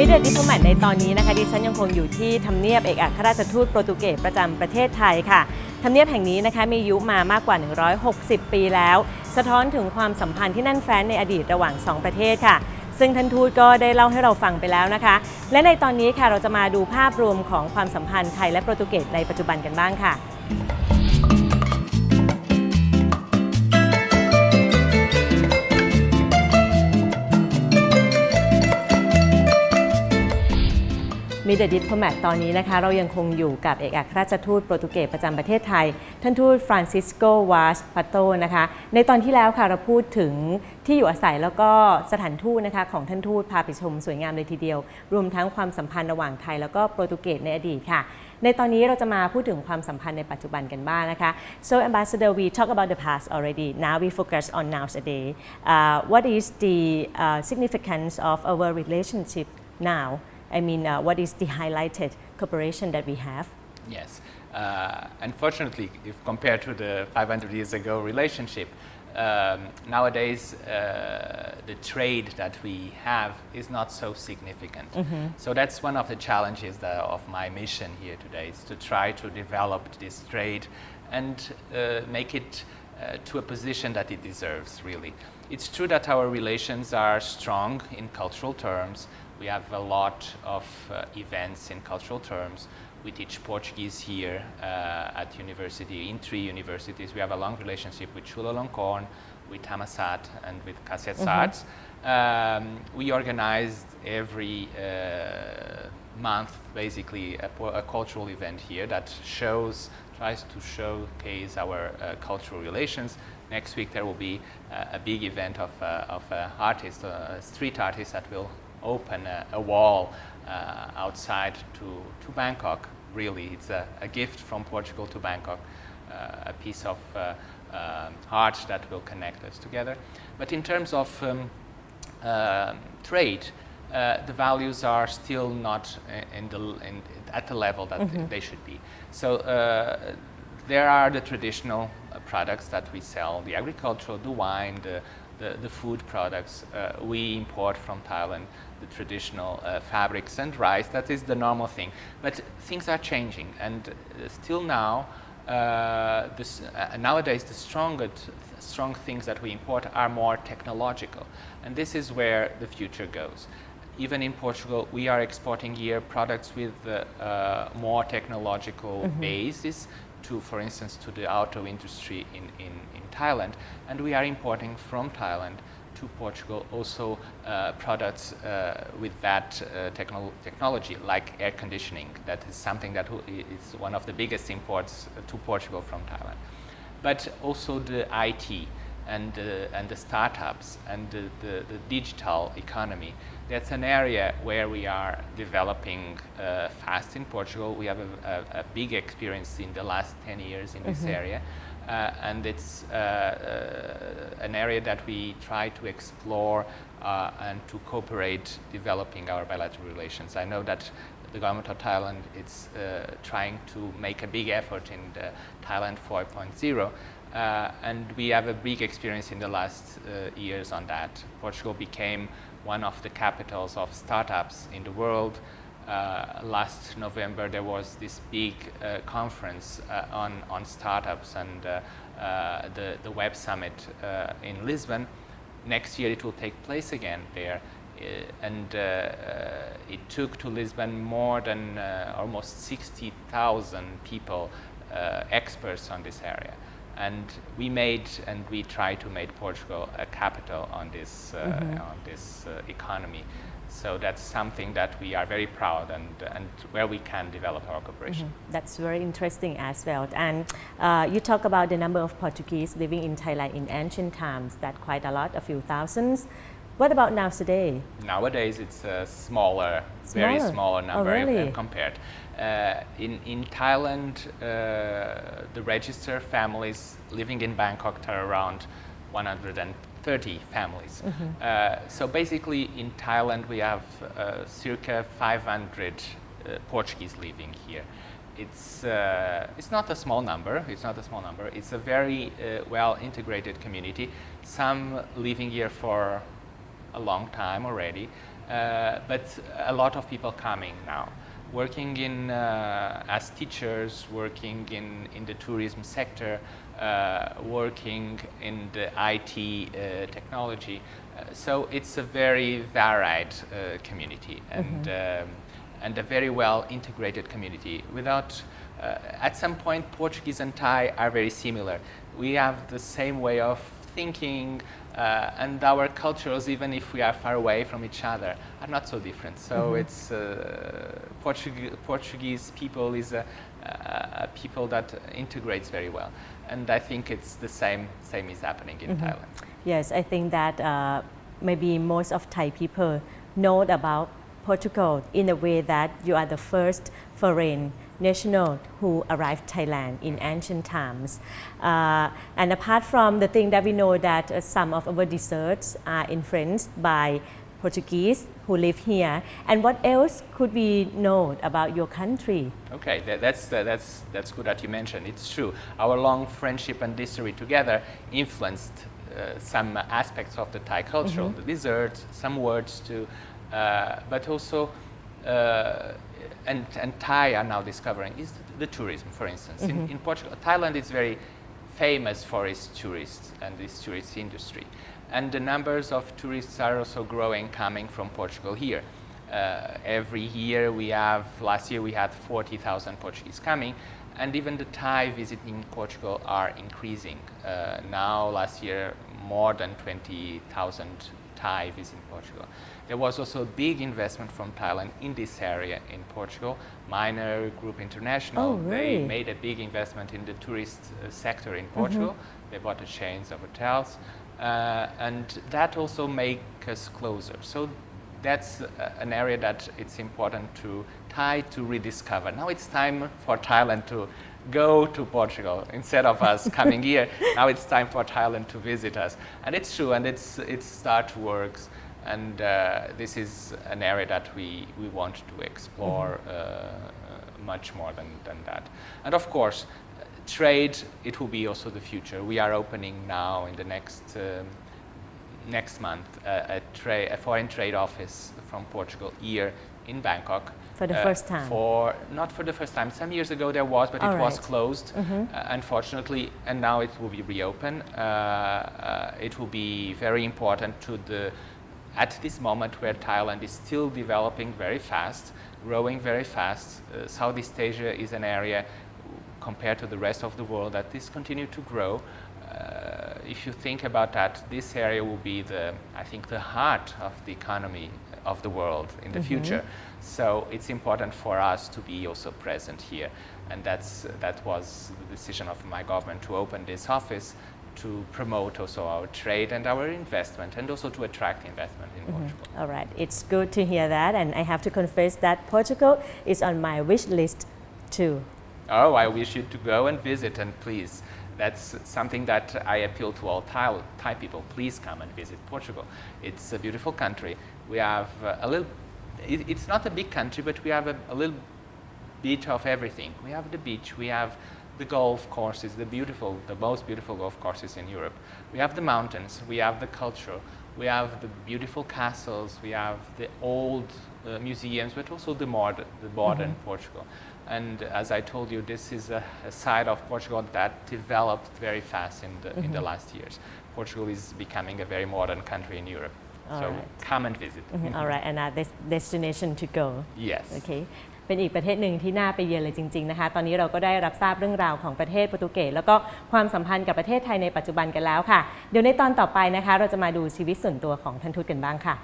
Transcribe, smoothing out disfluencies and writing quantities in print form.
มิเด Diplomat ในตอนนี้นะคะดิฉันยังคงอยู่ที่ทำเนียบเอกอัครราชทูตโปรตุเกสประจำประเทศไทยค่ะทำเนียบแห่งนี้นะคะมีอายุมามากกว่า160 ปีแล้วสะท้อนถึงความสัมพันธ์ที่แน่นแฟ้นในอดีตระหว่าง2ประเทศค่ะซึ่งท่านทูตก็ได้เล่าให้เราฟังไปแล้วนะคะและในตอนนี้ค่ะเราจะมาดูภาพรวมของความสัมพันธ์ไทยและโปรตุเกสในปัจจุบันกันบ้างค่ะมิเด Diplomat ตอนนี้นะคะเรายังคงอยู่กับเอกอัครราชทูตโปรตุเกสประจำประเทศไทยท่านทูตฟรานซิสโกวาสปาโตนะคะในตอนที่แล้วค่ะเราพูดถึงที่อยู่อาศัยแล้วก็สถานทูตนะคะของท่านทูตพาไปชมสวยงามเลยทีเดียวรวมทั้งความสัมพันธ์ระหว่างไทยแล้วก็โปรตุเกสในอดีตค่ะในตอนนี้เราจะมาพูดถึงความสัมพันธ์ในปัจจุบันกันบ้างนะคะ So Ambassador, we talk about the past already. Now we focus on nowadays. What is the significance of our relationship now? I mean, what is the highlighted cooperation that we have? Yes. Unfortunately, if compared to the 500 years ago relationship, nowadays the trade that we have is not so significant. So that's one of the challenges of my mission here today, is to try to develop this trade and make it to a position that it deserves, really. It's true that our relations are strong in cultural terms. We have a lot of events in cultural terms. We teach Portuguese here at university, in 3 universities. We have a long relationship with Chulalongkorn, with Thammasat, and with Kasetsart. We organized every month, basically, a cultural event here that tries to showcase our cultural relations. Next week there will be a big event of artists, street artists that will open a wall outside to Bangkok. Really, it's a gift from Portugal to Bangkok, a piece of art that will connect us together. But in terms of trade, the values are still not at the level that they should be. So there are the traditional products that we sell, the agricultural, the wine, the food products. We import from Thailand the traditional fabrics and rice. That is the normal thing. But things are changing, and still now, nowadays the strong things that we import are more technological, and this is where the future goes. Even in Portugal, we are exporting here products with more technological basis, for instance, to the auto industry in Thailand, and we are importing from Thailand to Portugal also products with that technology, like air conditioning. That is something that is one of the biggest imports to Portugal from Thailand. But also the IT and the startups and the digital economy. That's an area where we are developing fast in Portugal. We have a big experience in the last 10 years in this area. And it's an area that we try to explore and to cooperate, developing our bilateral relations. I know that the government of Thailand is trying to make a big effort in the Thailand 4.0, and we have a big experience in the last years on that. Portugal became one of the capitals of startups in the world. Last November there was this big conference on startups and the Web Summit in Lisbon. Next year it will take place again there, and it took to Lisbon more than almost 60,000 people, experts on this area. And we try to make Portugal a capital on this economy. So that's something that we are very proud and where we can develop our cooperation. That's very interesting as well. And you talk about the number of Portuguese living in Thailand in ancient times, that quite a lot, a few thousands. What about nowadays? Nowadays it's a very smaller number. Oh, really? Compared. In Thailand, the registered families living in Bangkok are around 130 families. So basically in Thailand we have circa 500 Portuguese living here. It's not a small number. It's a very well integrated community. Some living here for a long time already, but a lot of people coming now, working in as teachers, working in the tourism sector, working in the IT technology. So it's a very varied community and a very well integrated community. Without, at some point, Portuguese and Thai are very similar. We have the same way of thinking, and our cultures, even if we are far away from each other, are not so different. So it's Portuguese people is a people that integrates very well, and I think it's the same is happening in Thailand. Yes, I think that maybe most of Thai people know about Portugal in a way that you are the first foreign national who arrived Thailand in ancient times. And apart from the thing that we know that some of our desserts are influenced by Portuguese who live here, and what else could we know about your country? Okay, that's good that you mentioned. It's true. Our long friendship and history together influenced some aspects of the Thai culture, the desserts, some words too, but also. And Thai are now discovering is the tourism, for instance. In Portugal, Thailand is very famous for its tourists and its tourist industry. And the numbers of tourists are also growing coming from Portugal here. Every year last year we had 40,000 Portuguese coming, and even the Thai visiting Portugal are increasing. Now, last year, more than 20,000 Thai visiting Portugal. There was also a big investment from Thailand in this area in Portugal. Minor Group International, oh, really? They made a big investment in the tourist sector in Portugal. They bought a chains of hotels, and that also makes us closer. So that's an area that it's important to Thai to rediscover. Now it's time for Thailand to go to Portugal instead of us coming here. Now it's time for Thailand to visit us, and it's true, and it start works, and this is an area that we want to explore much more than that. And of course, trade, it will be also the future. We are opening now in the next month a foreign trade office from Portugal here in Bangkok. For the first time? Not for the first time. Some years ago there was, but it was closed, unfortunately, and now it will be reopened. It will be very important at this moment where Thailand is still developing very fast, growing very fast. Southeast Asia is an area compared to the rest of the world that is continue to grow. If you think about that, this area will be I think the heart of the economy of the world in the future. So it's important for us to be also present here, and that was the decision of my government to open this office to promote also our trade and our investment, and also to attract investment in Portugal. All right, it's good to hear that, and I have to confess that Portugal is on my wish list too. Oh, I wish you to go and visit, and please, that's something that I appeal to all Thai people. Please come and visit Portugal. It's a beautiful country. We have it's not a big country, but we have a little bit of everything. We have the beach, we have the golf courses, the most beautiful golf courses in Europe. We have the mountains, we have the culture, we have the beautiful castles, we have the old museums, but also the modern Portugal. And as I told you, this is a side of Portugal that developed very fast in the last years. Portugal is becoming a very modern country in Europe. So come and visit. All right, another destination to go. Yes. Okay. เป็นอีกประเทศหนึ่งที่น่าไปเยือนเลยจริงๆนะคะตอนนี้เราก็ได้รับทราบเรื่องราวของประเทศโปรตุเกสแล้วก็ความสัมพันธ์กับประเทศไทยในปัจจุบันกันแล้วค่ะเดี๋ยวในตอนต่อไปนะคะเราจะมาดูชีวิตส่วนตัวของท่านทูตกันบ้างค่ะ